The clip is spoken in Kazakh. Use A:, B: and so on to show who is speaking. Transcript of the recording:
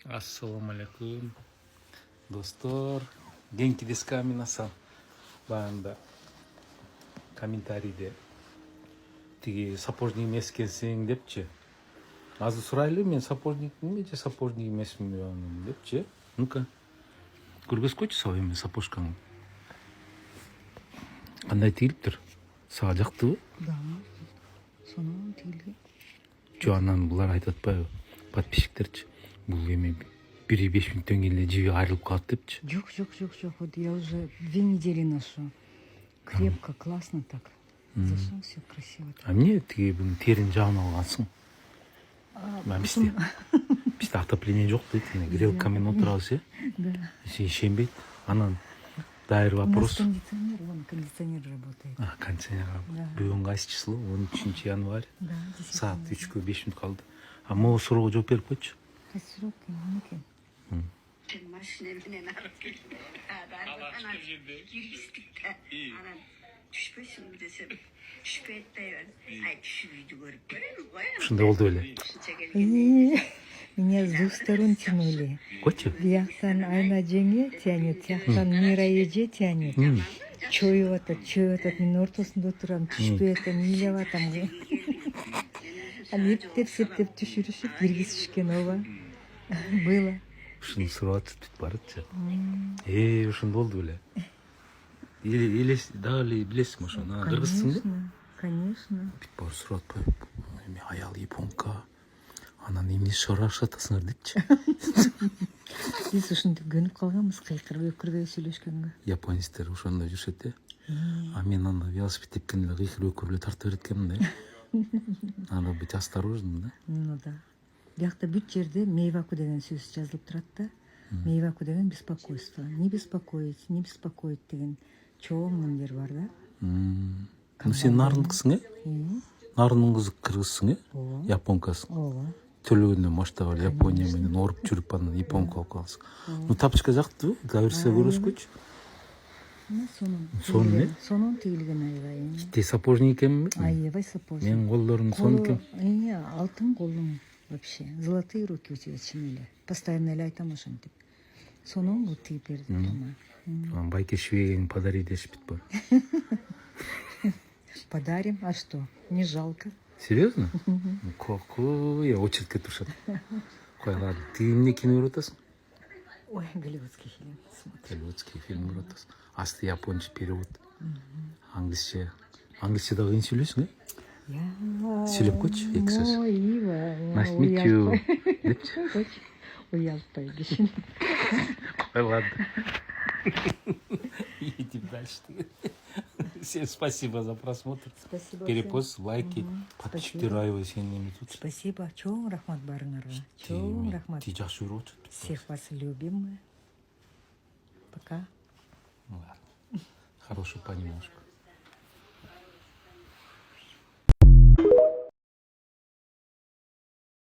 A: Ассаламу алейкум. Достор, генки деска минасан. Баягында комментарийде тиги сапожник эмес экенсиң депчи. Азыр сурайлы, мен сапожникминби же сапожник эмесминби депчи. Ну-ка, көргөзгөчү сага эми сапожкаңды. Кандай тигилиптир? Сага жактыбы?
B: Да, сонун тигилген.
A: Жо анан булар айтып атпайбы? Подписчиктерчи. Бул эми 1,5 миңден кийин эле жиби айрылып калат депчи.
B: Жок. Вот я уже 2 недели ношу. Крепко, классно так. Зашел, все красиво.
A: А мне тиги терин жагын алгансың. Бизде отопление жок дейт, грелкамен отурабыз,
B: Да.
A: ишенбейт. Анан дайыр
B: У нас
A: вопрос.
B: кондиционер, вон кондиционер работает.
A: Кондиционер.
B: Да.
A: Бүгүн кайсы число? 13 январь.
B: Да, 10
A: Саат 3-кө 5 минут калды. А могу суроого жооп берип койчу.
B: Срок, мінекен.
C: Машина менен алып келдим. Анан киргиздик да. Анан түшпөйсүңбү десем, түшпөйт атпайбы. Ай түшүп үйдү көрүп көрөм го.
A: Ушундай болду беле.
B: Меня с двух сторон тянули.
A: Койчу.
B: Бияктан Айна жеңе тянет, тияктан Мира эже тянет. Чоюп атат, мен ортосунда отурам, түшпөй атам, ыйлап атам. Анан эптеп септеп түшүрүшүп киргизишкен ооба. Было.
A: Ушуну сурап атып бүт баратчы. Ушундай болду беле. Элес дагы билесиңби ошону? Кыргызсыңбы?
B: Конечно.
A: Бүт бар сурап атпайбы? Эми аял японка. Анан эмне сурашып атасыңар депчи.
B: Биз ушинтип көнүп калганбыз, кыйкырып өкүрбөй сүйлөшкөнгө.
A: Японецтер ошондой жүрүшөт э. А мен анда велосипед тепкен эле кыйкырып өкүрүп эле тартып берет экенмин да. Анда быть осторожным да.
B: Ну да. Биякта бүт жерде мейваку деген сөз жазылып турат да. Мейваку деген беспокойство. Не беспокоить деген чоң мындер бар да.
A: Ну сен нарындыксың э? Нарындын кызы кыргызсың э?
B: Ооба.
A: Японкасың.
B: Ооба.
A: Төлөгөндөн баштап эле Япония менен ооруп жүрүп анан японка болуп каласың. Ну тапочка жактыбы? Кайрылса көрөскүчү. Сонун э?
B: Сонун тигилген аябай.
A: Те сапожник экенби?
B: Аябай сапожник.
A: Менин колдорум сонун экен.
B: Алтын колуң вообще. Золотые руки у тебя чын эле. Постоянно эле айтам ошентип. Сонун кылып тигип берди мама.
A: Байке швейгин подари дешпит бар.
B: Подарим, а что? Не жалко.
A: Серьезно? Какой? Я очередке турушат. Кой, ладно. Ты эмне кино көрүп атасың?
B: Ой, голливудский фильм смотрю.
A: Голливудский фильм көрүп атасың. Асты японча перевод. Англисче. Англисче да кыйын сүйлөйсүң э? Сүйлөп койчу эки сөз. Nice to meet you. Депчи.
B: Уялтпай кишини.
A: Кой, ладно. Идем дальше. Всем спасибо за просмотр.
B: Спасибо.
A: Перепост, лайки, подписчиктер аябай сенин эме тут.
B: Спасибо. Чоң рахмат барыңарга. Чоң рахмат.
A: Ты жакшы көрүп атат.
B: Всех вас любим мы. Пока.
A: Ладно. Хорошую понемножку.